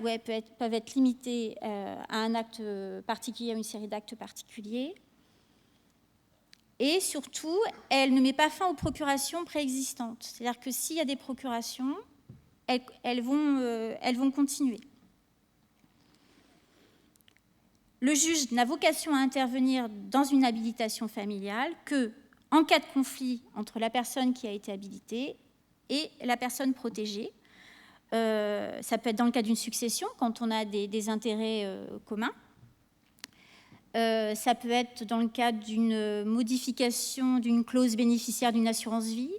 où elles peuvent être limitées à un acte particulier, à une série d'actes particuliers. Et surtout, elle ne met pas fin aux procurations préexistantes. C'est-à-dire que s'il y a des procurations, elles vont continuer. Le juge n'a vocation à intervenir dans une habilitation familiale qu'en cas de conflit entre la personne qui a été habilitée et la personne protégée. Ça peut être dans le cas d'une succession, quand on a des intérêts communs. Ça peut être dans le cadre d'une modification d'une clause bénéficiaire d'une assurance vie,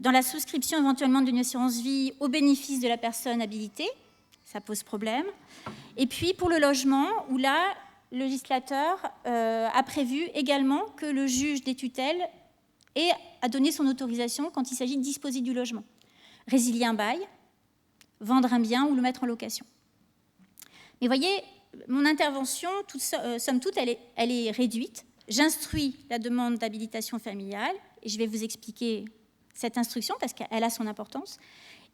dans la souscription éventuellement d'une assurance vie au bénéfice de la personne habilitée, ça pose problème. Et puis pour le logement, où là, le législateur a prévu également que le juge des tutelles a donné son autorisation quand il s'agit de disposer du logement. Résilier un bail, vendre un bien ou le mettre en location. Mais voyez, mon intervention, somme toute, elle est réduite. J'instruis la demande d'habilitation familiale, et je vais vous expliquer cette instruction parce qu'elle a son importance.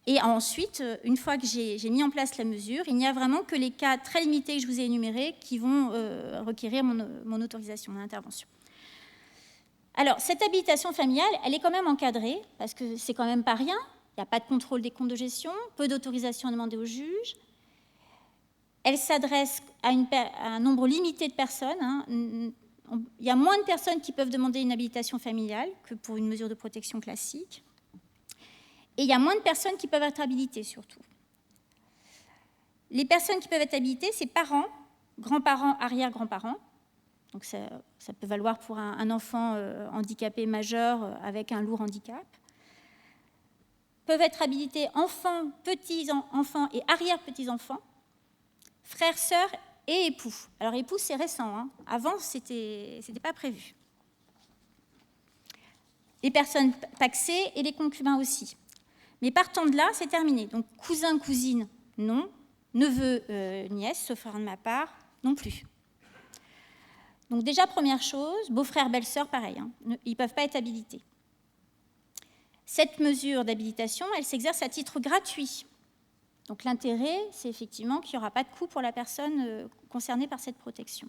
Et ensuite, une fois que j'ai mis en place la mesure, il n'y a vraiment que les cas très limités que je vous ai énumérés qui vont requérir mon autorisation d'intervention. Alors, cette habilitation familiale, elle est quand même encadrée, parce que c'est quand même pas rien. Il n'y a pas de contrôle des comptes de gestion, peu d'autorisation demandée au juge. Elle s'adresse à un nombre limité de personnes. Il y a moins de personnes qui peuvent demander une habilitation familiale que pour une mesure de protection classique. Et il y a moins de personnes qui peuvent être habilitées, surtout. Les personnes qui peuvent être habilitées, c'est parents, grands-parents, arrière-grands-parents. Donc ça peut valoir pour un enfant handicapé majeur avec un lourd handicap. Peuvent être habilités enfants, petits-enfants et arrière-petits-enfants, frères, sœurs et époux. Alors époux, c'est récent. Avant, c'était pas prévu. Les personnes pacsées et les concubins aussi. Mais partant de là, c'est terminé. Donc cousin, cousine, non. Neveu, nièce, sauf erreur de ma part, non plus. Donc déjà, première chose, beau-frère, belle-sœur, pareil. Ils ne peuvent pas être habilités. Cette mesure d'habilitation, elle s'exerce à titre gratuit. Donc l'intérêt, c'est effectivement qu'il n'y aura pas de coût pour la personne concernée par cette protection.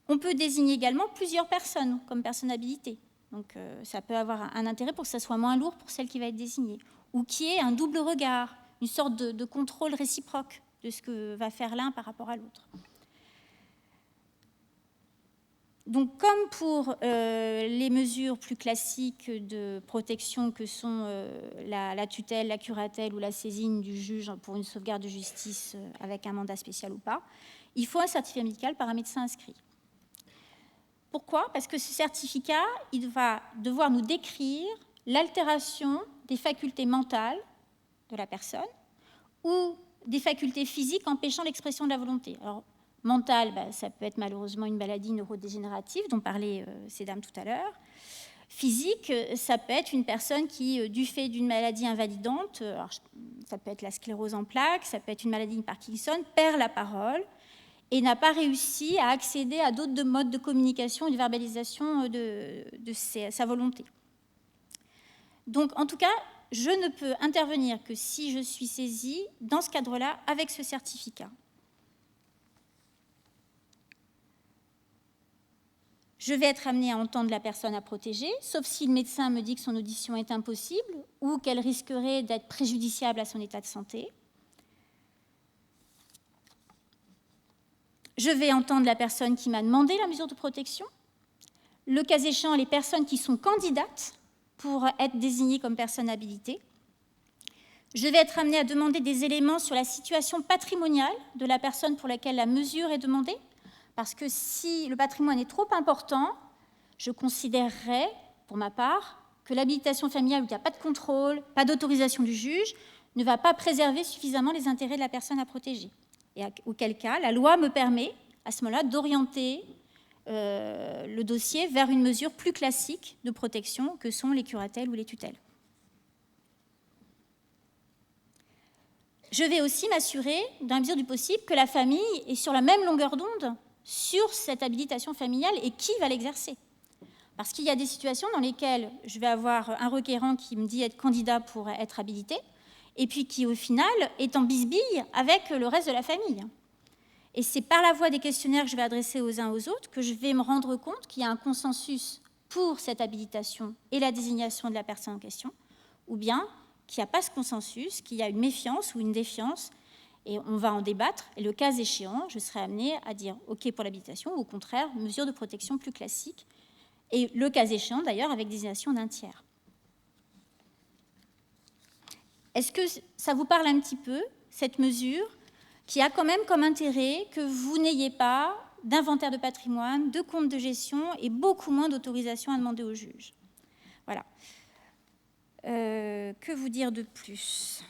On peut désigner également plusieurs personnes comme personnes habilitées. Donc ça peut avoir un intérêt pour que ça soit moins lourd pour celle qui va être désignée. Ou qu'il y ait un double regard, une sorte de contrôle réciproque de ce que va faire l'un par rapport à l'autre. Donc, comme pour les mesures plus classiques de protection que sont la tutelle, la curatelle ou la saisine du juge pour une sauvegarde de justice avec un mandat spécial ou pas, il faut un certificat médical par un médecin inscrit. Pourquoi ? Parce que ce certificat, il va devoir nous décrire l'altération des facultés mentales de la personne ou des facultés physiques empêchant l'expression de la volonté. Alors, mentale, ça peut être malheureusement une maladie neurodégénérative dont parlaient ces dames tout à l'heure. Physique, ça peut être une personne qui, du fait d'une maladie invalidante, alors ça peut être la sclérose en plaques, ça peut être une maladie de Parkinson, perd la parole et n'a pas réussi à accéder à d'autres modes de communication et de verbalisation de sa volonté. Donc, en tout cas, je ne peux intervenir que si je suis saisie dans ce cadre-là avec ce certificat. Je vais être amenée à entendre la personne à protéger, sauf si le médecin me dit que son audition est impossible ou qu'elle risquerait d'être préjudiciable à son état de santé. Je vais entendre la personne qui m'a demandé la mesure de protection. Le cas échéant, les personnes qui sont candidates pour être désignées comme personnes habilitées. Je vais être amenée à demander des éléments sur la situation patrimoniale de la personne pour laquelle la mesure est demandée. Parce que si le patrimoine est trop important, je considérerais, pour ma part, que l'habilitation familiale où il n'y a pas de contrôle, pas d'autorisation du juge, ne va pas préserver suffisamment les intérêts de la personne à protéger. Et auquel cas, la loi me permet, à ce moment-là, d'orienter le dossier vers une mesure plus classique de protection que sont les curatelles ou les tutelles. Je vais aussi m'assurer, dans la mesure du possible, que la famille est sur la même longueur d'onde sur cette habilitation familiale et qui va l'exercer. Parce qu'il y a des situations dans lesquelles je vais avoir un requérant qui me dit être candidat pour être habilité, et puis qui, au final, est en bisbille avec le reste de la famille. Et c'est par la voie des questionnaires que je vais adresser aux uns aux autres que je vais me rendre compte qu'il y a un consensus pour cette habilitation et la désignation de la personne en question, ou bien qu'il n'y a pas ce consensus, qu'il y a une méfiance ou une défiance, et on va en débattre, et le cas échéant, je serai amenée à dire OK pour l'habilitation, ou au contraire, mesure de protection plus classique, et le cas échéant d'ailleurs avec désignation d'un tiers. Est-ce que ça vous parle un petit peu, cette mesure, qui a quand même comme intérêt que vous n'ayez pas d'inventaire de patrimoine, de compte de gestion et beaucoup moins d'autorisation à demander au juge? Voilà. Que vous dire de plus?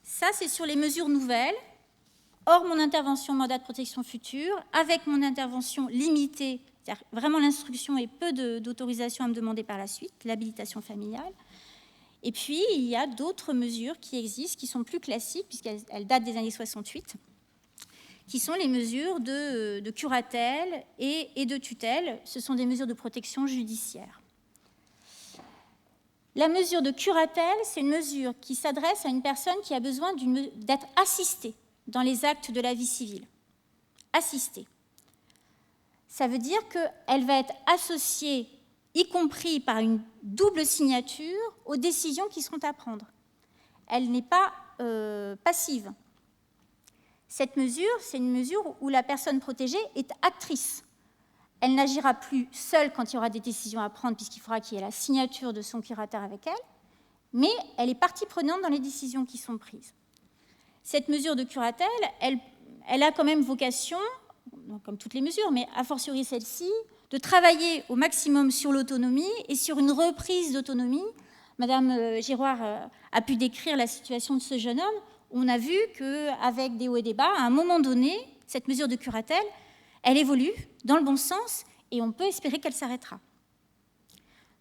Ça, c'est sur les mesures nouvelles, hors mon intervention mandat de protection future, avec mon intervention limitée, c'est-à-dire vraiment l'instruction et peu d'autorisation à me demander par la suite, l'habilitation familiale. Et puis, il y a d'autres mesures qui existent, qui sont plus classiques, puisqu'elles datent des années 68, qui sont les mesures de curatelle et de tutelle. Ce sont des mesures de protection judiciaire. La mesure de curatelle, c'est une mesure qui s'adresse à une personne qui a besoin d'être assistée dans les actes de la vie civile. Assistée. Ça veut dire qu'elle va être associée, y compris par une double signature, aux décisions qui seront à prendre. Elle n'est pas passive. Cette mesure, c'est une mesure où la personne protégée est actrice. Elle n'agira plus seule quand il y aura des décisions à prendre, puisqu'il faudra qu'il y ait la signature de son curateur avec elle, mais elle est partie prenante dans les décisions qui sont prises. Cette mesure de curatelle, elle a quand même vocation, comme toutes les mesures, mais a fortiori celle-ci, de travailler au maximum sur l'autonomie et sur une reprise d'autonomie. Madame Giroir a pu décrire la situation de ce jeune homme. On a vu qu'avec des hauts et des bas, à un moment donné, cette mesure de curatelle, elle évolue dans le bon sens et on peut espérer qu'elle s'arrêtera.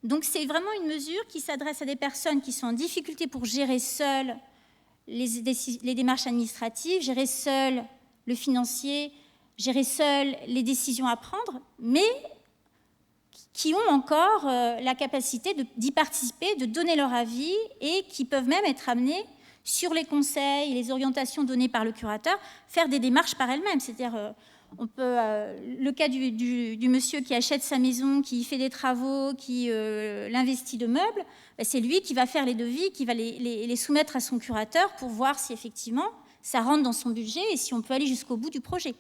Donc c'est vraiment une mesure qui s'adresse à des personnes qui sont en difficulté pour gérer seules les démarches administratives, gérer seules le financier, gérer seules les décisions à prendre, mais qui ont encore la capacité d'y participer, de donner leur avis et qui peuvent même être amenées sur les conseils et les orientations données par le curateur, faire des démarches par elles-mêmes. C'est-à-dire, le cas du monsieur qui achète sa maison, qui fait des travaux, qui l'investit de meubles, c'est lui qui va faire les devis, qui va les soumettre à son curateur pour voir si effectivement ça rentre dans son budget et si on peut aller jusqu'au bout du projet.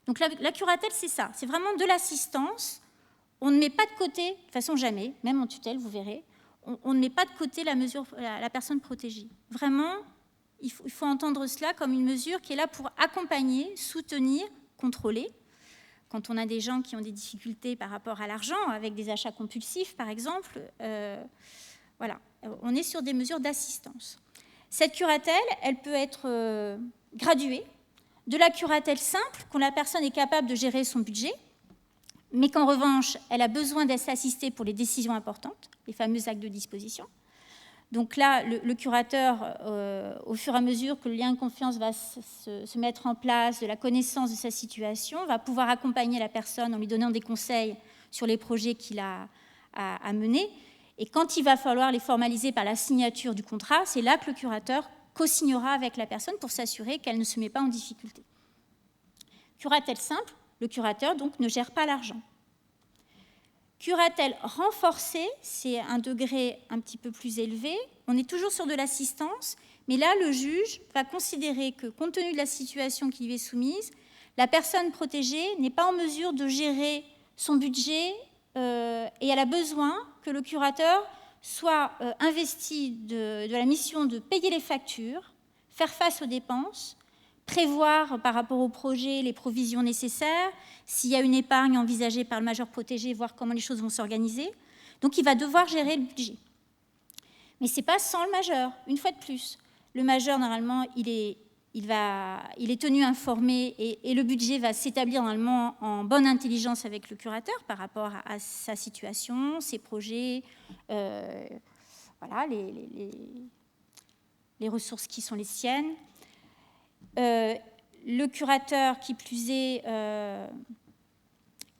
Donc la curatelle, c'est ça, c'est vraiment de l'assistance. On ne met pas de côté, de toute façon jamais, même en tutelle, vous verrez, on ne met pas de côté la personne protégée. Vraiment, il faut entendre cela comme une mesure qui est là pour accompagner, soutenir, contrôler. Quand on a des gens qui ont des difficultés par rapport à l'argent, avec des achats compulsifs par exemple, voilà, on est sur des mesures d'assistance. Cette curatelle, elle peut être graduée, de la curatelle simple, quand la personne est capable de gérer son budget, mais qu'en revanche, elle a besoin d'être assistée pour les décisions importantes, les fameux actes de disposition. Donc là, le curateur, au fur et à mesure que le lien de confiance va se mettre en place, de la connaissance de sa situation, va pouvoir accompagner la personne en lui donnant des conseils sur les projets qu'il a à mener. Et quand il va falloir les formaliser par la signature du contrat, c'est là que le curateur co-signera avec la personne pour s'assurer qu'elle ne se met pas en difficulté. Curatelle simple, le curateur donc ne gère pas l'argent. Curatelle renforcée, c'est un degré un petit peu plus élevé. On est toujours sur de l'assistance, mais là, le juge va considérer que, compte tenu de la situation qui lui est soumise, la personne protégée n'est pas en mesure de gérer son budget et elle a besoin que le curateur soit investi de la mission de payer les factures, faire face aux dépenses, prévoir par rapport au projet les provisions nécessaires, s'il y a une épargne envisagée par le majeur protégé, voir comment les choses vont s'organiser. Donc il va devoir gérer le budget. Mais ce n'est pas sans le majeur, une fois de plus. Le majeur, normalement, il est tenu informé et le budget va s'établir normalement en bonne intelligence avec le curateur par rapport à sa situation, ses projets, voilà, les ressources qui sont les siennes. Le curateur, qui plus est,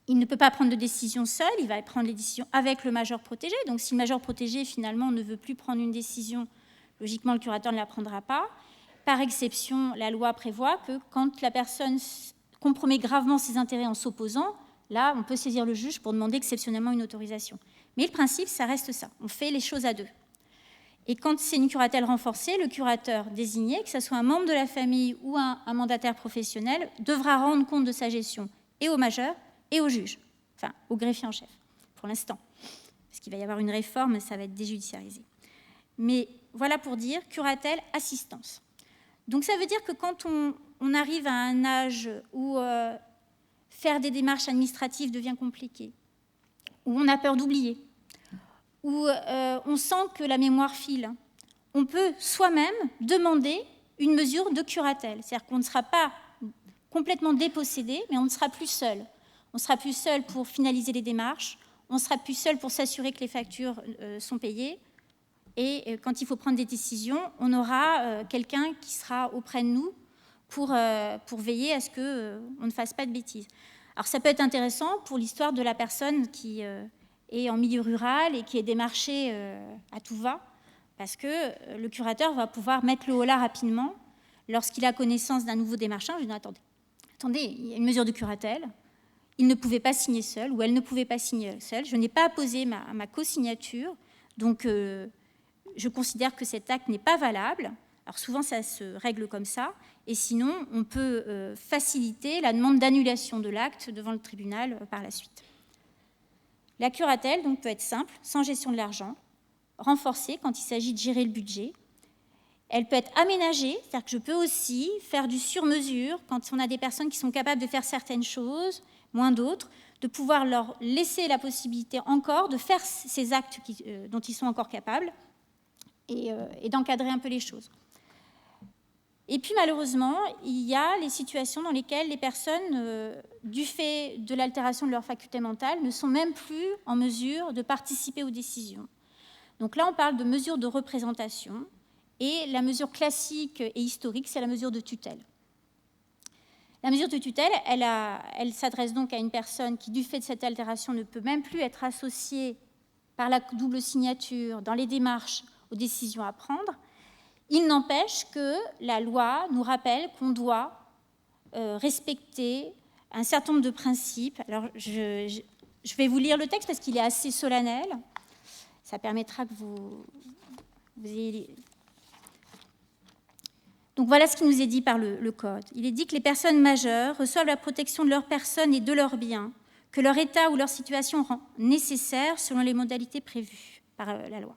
il ne peut pas prendre de décision seul, il va prendre les décisions avec le majeur protégé. Donc si le majeur protégé, finalement, ne veut plus prendre une décision, Logiquement, le curateur ne la prendra pas. Par exception, la loi prévoit que quand la personne compromet gravement ses intérêts en s'opposant, là, on peut saisir le juge pour demander exceptionnellement une autorisation. Mais le principe, ça reste ça. On fait les choses à deux. Et quand c'est une curatelle renforcée, le curateur désigné, que ce soit un membre de la famille ou un mandataire professionnel, devra rendre compte de sa gestion et au majeur et au juge, enfin au greffier en chef, pour l'instant. Parce qu'il va y avoir une réforme, ça va être déjudiciarisé. Mais voilà pour dire curatelle, assistance. Donc ça veut dire que quand on arrive à un âge où faire des démarches administratives devient compliqué, où on a peur d'oublier, où on sent que la mémoire file, on peut soi-même demander une mesure de curatelle. C'est-à-dire qu'on ne sera pas complètement dépossédé, mais on ne sera plus seul. On sera plus seul pour finaliser les démarches, on sera plus seul pour s'assurer que les factures sont payées, et quand il faut prendre des décisions, on aura quelqu'un qui sera auprès de nous pour veiller à ce qu'on ne fasse pas de bêtises. Alors ça peut être intéressant pour l'histoire de la personne qui est en milieu rural et qui est démarchée à tout va, parce que le curateur va pouvoir mettre le holà rapidement lorsqu'il a connaissance d'un nouveau démarchant. Je dis, attendez, il y a une mesure de curatelle, il ne pouvait pas signer seul ou elle ne pouvait pas signer seule, je n'ai pas apposé ma co-signature, donc je considère que cet acte n'est pas valable. Alors souvent, ça se règle comme ça, et sinon, on peut faciliter la demande d'annulation de l'acte devant le tribunal par la suite. La curatelle donc, peut être simple, sans gestion de l'argent, renforcée quand il s'agit de gérer le budget. Elle peut être aménagée, c'est-à-dire que je peux aussi faire du sur-mesure quand on a des personnes qui sont capables de faire certaines choses, moins d'autres, de pouvoir leur laisser la possibilité encore de faire ces actes dont ils sont encore capables et d'encadrer un peu les choses. Et puis malheureusement, il y a les situations dans lesquelles les personnes, du fait de l'altération de leur faculté mentale, ne sont même plus en mesure de participer aux décisions. Donc là, on parle de mesures de représentation, et la mesure classique et historique, c'est la mesure de tutelle. La mesure de tutelle, elle s'adresse donc à une personne qui, du fait de cette altération, ne peut même plus être associée par la double signature dans les démarches aux décisions à prendre. Il n'empêche que la loi nous rappelle qu'on doit respecter un certain nombre de principes. Alors, je vais vous lire le texte parce qu'il est assez solennel. Ça permettra que vous ayez... Donc voilà ce qui nous est dit par le Code. Il est dit que les personnes majeures reçoivent la protection de leur personne et de leurs biens, que leur état ou leur situation rend nécessaire selon les modalités prévues par la loi.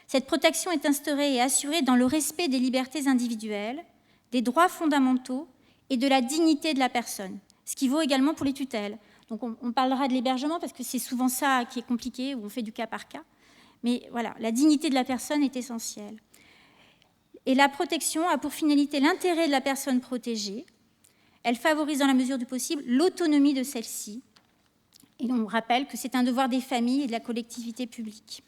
Cette protection est instaurée et assurée dans le respect des libertés individuelles, des droits fondamentaux et de la dignité de la personne, ce qui vaut également pour les tutelles. Donc on parlera de l'hébergement parce que c'est souvent ça qui est compliqué, où on fait du cas par cas. Mais voilà, la dignité de la personne est essentielle. Et la protection a pour finalité l'intérêt de la personne protégée. Elle favorise dans la mesure du possible l'autonomie de celle-ci. Et on rappelle que c'est un devoir des familles et de la collectivité publique.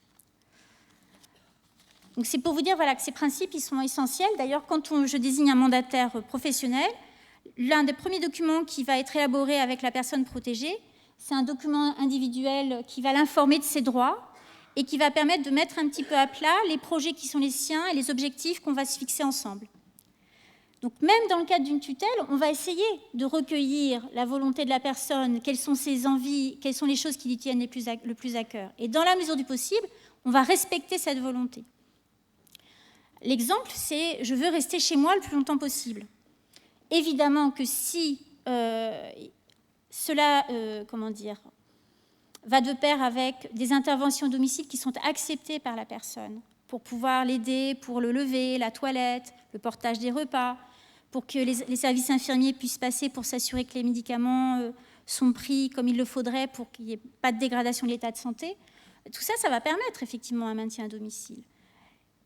Donc c'est pour vous dire voilà, que ces principes ils sont essentiels. D'ailleurs, quand je désigne un mandataire professionnel, l'un des premiers documents qui va être élaboré avec la personne protégée, c'est un document individuel qui va l'informer de ses droits et qui va permettre de mettre un petit peu à plat les projets qui sont les siens et les objectifs qu'on va se fixer ensemble. Donc même dans le cadre d'une tutelle, on va essayer de recueillir la volonté de la personne, quelles sont ses envies, quelles sont les choses qui lui tiennent le plus à cœur. Et dans la mesure du possible, on va respecter cette volonté. L'exemple, c'est « je veux rester chez moi le plus longtemps possible ». Évidemment que si cela, va de pair avec des interventions au domicile qui sont acceptées par la personne pour pouvoir l'aider pour le lever, la toilette, le portage des repas, pour que les services infirmiers puissent passer pour s'assurer que les médicaments sont pris comme il le faudrait pour qu'il n'y ait pas de dégradation de l'état de santé. Tout ça, ça va permettre effectivement un maintien à domicile.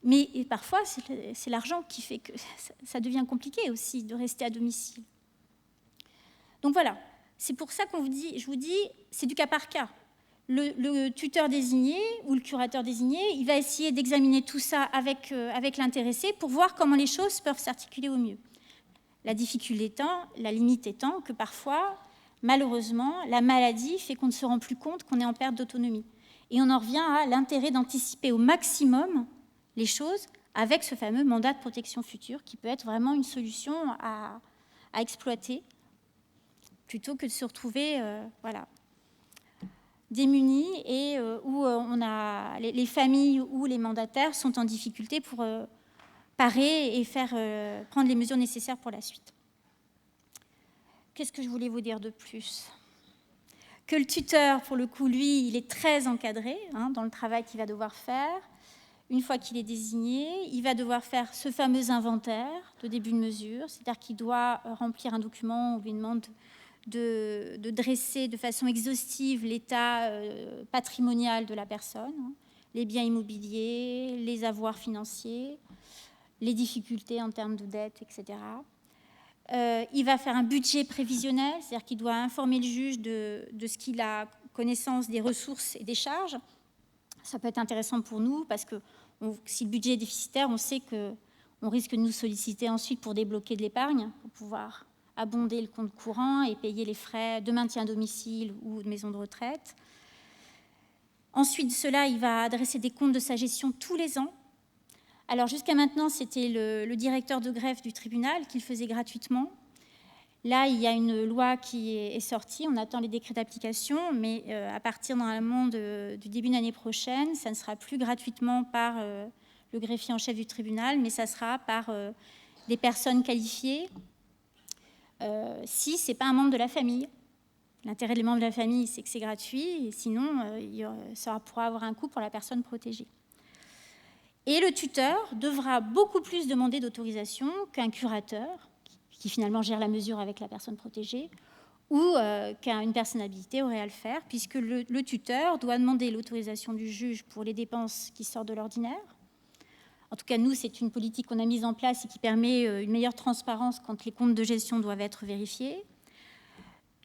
Mais parfois, c'est l'argent qui fait que ça devient compliqué aussi de rester à domicile. Donc voilà, c'est pour ça je vous dis, c'est du cas par cas. Le tuteur désigné ou le curateur désigné, il va essayer d'examiner tout ça avec l'intéressé pour voir comment les choses peuvent s'articuler au mieux. La difficulté étant, la limite étant que parfois, malheureusement, la maladie fait qu'on ne se rend plus compte qu'on est en perte d'autonomie. Et on en revient à l'intérêt d'anticiper au maximum les choses avec ce fameux mandat de protection future qui peut être vraiment une solution à exploiter plutôt que de se retrouver démunis et où on a les familles ou les mandataires sont en difficulté pour parer et prendre les mesures nécessaires pour la suite. Qu'est-ce que je voulais vous dire de plus ? Que le tuteur, pour le coup, lui, il est très encadré dans le travail qu'il va devoir faire. Une fois qu'il est désigné, il va devoir faire ce fameux inventaire de début de mesure, c'est-à-dire qu'il doit remplir un document, on lui demande de dresser de façon exhaustive l'état patrimonial de la personne, les biens immobiliers, les avoirs financiers, les difficultés en termes de dette, etc. Il va faire un budget prévisionnel, c'est-à-dire qu'il doit informer le juge de ce qu'il a connaissance des ressources et des charges. Ça peut être intéressant pour nous parce que si le budget est déficitaire, on sait qu'on risque de nous solliciter ensuite pour débloquer de l'épargne, pour pouvoir abonder le compte courant et payer les frais de maintien à domicile ou de maison de retraite. Ensuite de cela, il va adresser des comptes de sa gestion tous les ans. Alors jusqu'à maintenant, c'était le directeur de greffe du tribunal qui le faisait gratuitement. Là, il y a une loi qui est sortie, on attend les décrets d'application, mais à partir normalement du début de l'année prochaine, ça ne sera plus gratuitement par le greffier en chef du tribunal, mais ça sera par des personnes qualifiées, si ce n'est pas un membre de la famille. L'intérêt des membres de la famille, c'est que c'est gratuit, et sinon, ça pourra avoir un coût pour la personne protégée. Et le tuteur devra beaucoup plus demander d'autorisation qu'un curateur, qui finalement gère la mesure avec la personne protégée, ou qu'une personne habilitée aurait à le faire, puisque le tuteur doit demander l'autorisation du juge pour les dépenses qui sortent de l'ordinaire. En tout cas, nous, c'est une politique qu'on a mise en place et qui permet une meilleure transparence quand les comptes de gestion doivent être vérifiés.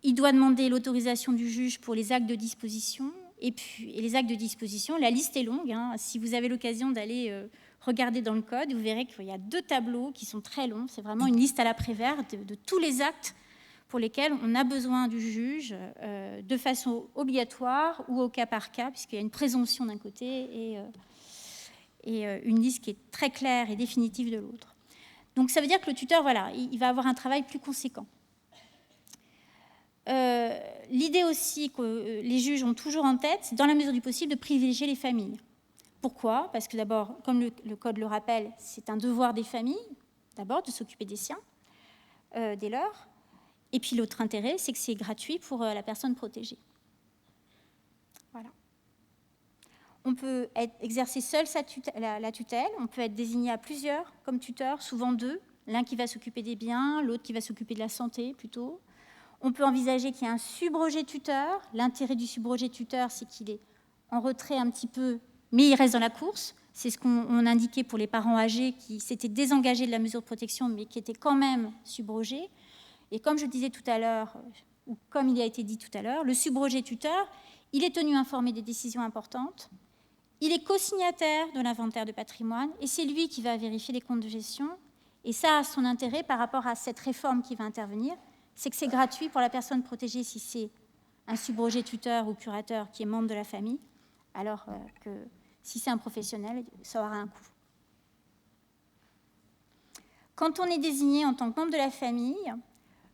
Il doit demander l'autorisation du juge pour les actes de disposition. Et les actes de disposition, la liste est longue. Si vous avez l'occasion d'aller regarder dans le code, vous verrez qu'il y a 2 tableaux qui sont très longs. C'est vraiment une liste à la Prévert de tous les actes pour lesquels on a besoin du juge de façon obligatoire ou au cas par cas, puisqu'il y a une présomption d'un côté et une liste qui est très claire et définitive de l'autre. Donc ça veut dire que le tuteur, il va avoir un travail plus conséquent. L'idée aussi que les juges ont toujours en tête, c'est dans la mesure du possible de privilégier les familles. Pourquoi ? Parce que d'abord, comme le Code le rappelle, c'est un devoir des familles, d'abord, de s'occuper des siens, des leurs. Et puis l'autre intérêt, c'est que c'est gratuit pour la personne protégée. Voilà. On peut exercer seul la tutelle, on peut être désigné à plusieurs comme tuteur, souvent 2, l'un qui va s'occuper des biens, l'autre qui va s'occuper de la santé plutôt. On peut envisager qu'il y ait un subrogé tuteur. L'intérêt du subrogé tuteur, c'est qu'il est en retrait un petit peu, mais il reste dans la course. C'est ce qu'on indiquait pour les parents âgés qui s'étaient désengagés de la mesure de protection, mais qui étaient quand même subrogés. Et comme je disais tout à l'heure, ou comme il a été dit tout à l'heure, le subrogé tuteur, il est tenu informé des décisions importantes. Il est co-signataire de l'inventaire de patrimoine et c'est lui qui va vérifier les comptes de gestion. Et ça a son intérêt par rapport à cette réforme qui va intervenir, c'est que c'est gratuit pour la personne protégée si c'est un subrogé tuteur ou curateur qui est membre de la famille, alors que si c'est un professionnel, ça aura un coût. Quand on est désigné en tant que membre de la famille,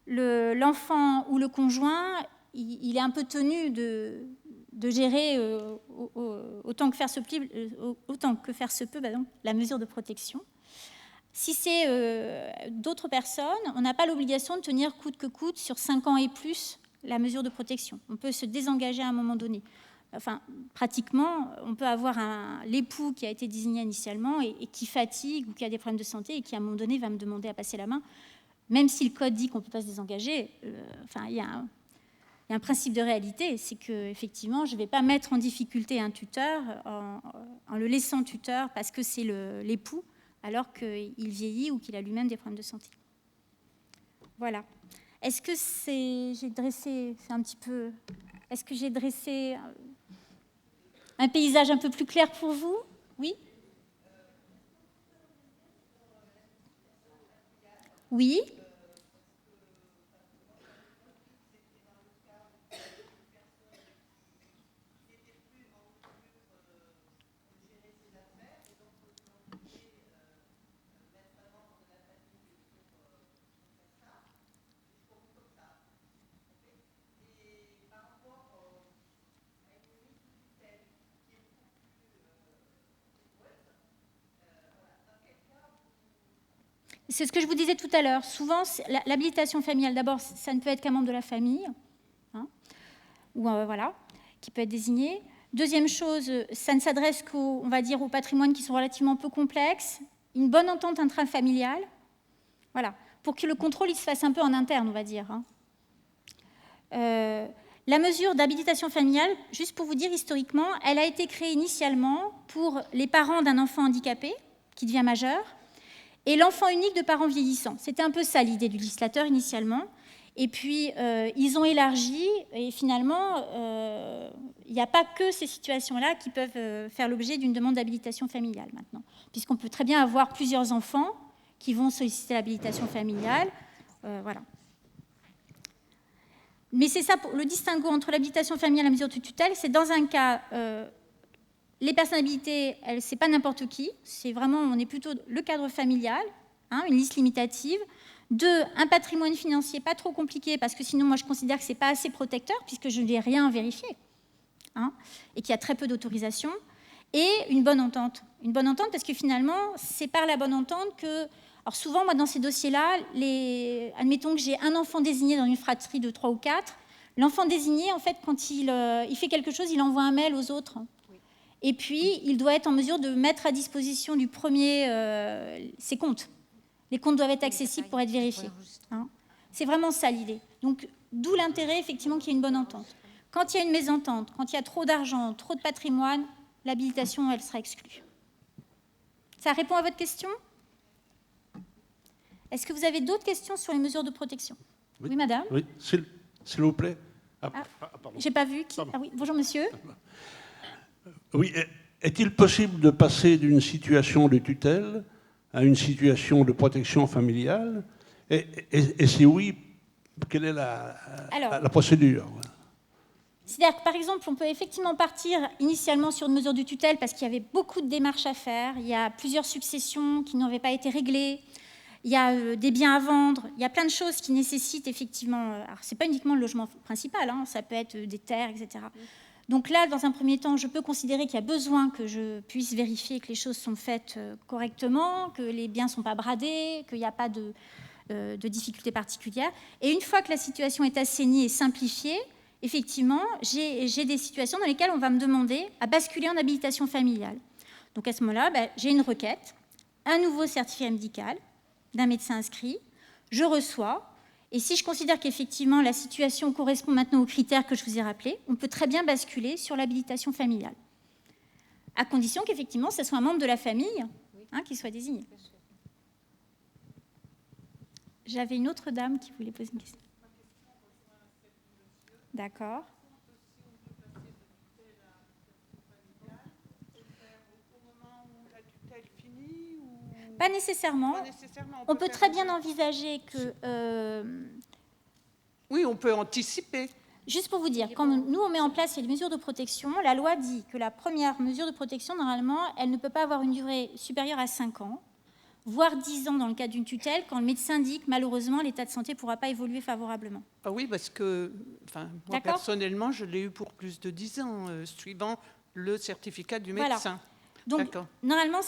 l'enfant ou le conjoint, il est un peu tenu de gérer autant que faire se peut la mesure de protection. Si c'est d'autres personnes, on n'a pas l'obligation de tenir coûte que coûte sur 5 ans et plus la mesure de protection. On peut se désengager à un moment donné. Enfin, pratiquement, on peut avoir l'époux qui a été désigné initialement et qui fatigue ou qui a des problèmes de santé et qui, à un moment donné, va me demander à passer la main. Même si le code dit qu'on ne peut pas se désengager, il y a un principe de réalité, c'est qu'effectivement, je ne vais pas mettre en difficulté un tuteur en le laissant tuteur parce que c'est l'époux, alors qu'il vieillit ou qu'il a lui-même des problèmes de santé. Voilà. Est-ce que j'ai dressé un paysage un peu plus clair pour vous ? Oui ? Oui ? c'est ce que je vous disais tout à l'heure. Souvent, l'habilitation familiale, d'abord, ça ne peut être qu'un membre de la famille, hein, ou voilà, qui peut être désigné. Deuxième chose, ça ne s'adresse qu'aux, on va dire, aux patrimoines qui sont relativement peu complexes. Une bonne entente intrafamiliale, voilà, pour que le contrôle il se fasse un peu en interne, on va dire. Hein. La mesure d'habilitation familiale, juste pour vous dire historiquement, elle a été créée initialement pour les parents d'un enfant handicapé qui devient majeur et l'enfant unique de parents vieillissants. C'était un peu ça l'idée du législateur initialement. Et puis, ils ont élargi et finalement, il n'y a pas que ces situations-là qui peuvent faire l'objet d'une demande d'habilitation familiale maintenant, puisqu'on peut très bien avoir plusieurs enfants qui vont solliciter l'habilitation familiale. Voilà. Mais c'est ça, le distinguo entre l'habilitation familiale et la mesure de tutelle, c'est dans un cas, les personnes habilitées, c'est pas n'importe qui, c'est vraiment, on est plutôt le cadre familial, hein, une liste limitative. 2, un patrimoine financier pas trop compliqué, parce que sinon, moi, je considère que c'est pas assez protecteur, puisque je n'ai rien vérifié, hein, et qu'il y a très peu d'autorisation. Et une bonne entente. Une bonne entente, parce que finalement, c'est par la bonne entente que... Alors souvent, moi, dans ces dossiers-là, admettons que j'ai un enfant désigné dans une fratrie de 3 ou 4, l'enfant désigné, en fait, quand il fait quelque chose, il envoie un mail aux autres. Et puis, il doit être en mesure de mettre à disposition du premier ses comptes. Les comptes doivent être accessibles pour être vérifiés. Hein. C'est vraiment ça l'idée. Donc, d'où l'intérêt, effectivement, qu'il y ait une bonne entente. Quand il y a une mésentente, quand il y a trop d'argent, trop de patrimoine, l'habilitation, elle sera exclue. Ça répond à votre question ? Est-ce que vous avez d'autres questions sur les mesures de protection ? Oui, madame ? Oui, s'il vous plaît. J'ai pas vu. Qui... Ah oui, bonjour, monsieur. Oui, est-il possible de passer d'une situation de tutelle à une situation de protection familiale ? Et si oui, quelle est la procédure ? C'est-à-dire que, par exemple, on peut effectivement partir initialement sur une mesure de tutelle parce qu'il y avait beaucoup de démarches à faire, il y a plusieurs successions qui n'avaient pas été réglées, il y a des biens à vendre, il y a plein de choses qui nécessitent effectivement... Alors, ce n'est pas uniquement le logement principal, hein, ça peut être des terres, etc. Donc là, dans un premier temps, je peux considérer qu'il y a besoin que je puisse vérifier que les choses sont faites correctement, que les biens ne sont pas bradés, qu'il n'y a pas de difficultés particulières. Et une fois que la situation est assainie et simplifiée, effectivement, j'ai des situations dans lesquelles on va me demander à basculer en habilitation familiale. Donc à ce moment-là, j'ai une requête, un nouveau certificat médical d'un médecin inscrit, je reçois, et si je considère qu'effectivement la situation correspond maintenant aux critères que je vous ai rappelés, on peut très bien basculer sur l'habilitation familiale, à condition qu'effectivement ce soit un membre de la famille qui soit désigné. J'avais une autre dame qui voulait poser une question. D'accord. Pas nécessairement. On peut très bien envisager que... Oui, on peut anticiper. Juste pour vous dire, quand nous, on met en place les mesures de protection, la loi dit que la première mesure de protection, normalement, elle ne peut pas avoir une durée supérieure à 5 ans, voire 10 ans dans le cas d'une tutelle, quand le médecin dit que, malheureusement, l'état de santé ne pourra pas évoluer favorablement. Ah oui, parce que moi, personnellement, je l'ai eu pour plus de 10 ans, suivant le certificat du médecin. Voilà. Donc, normalement,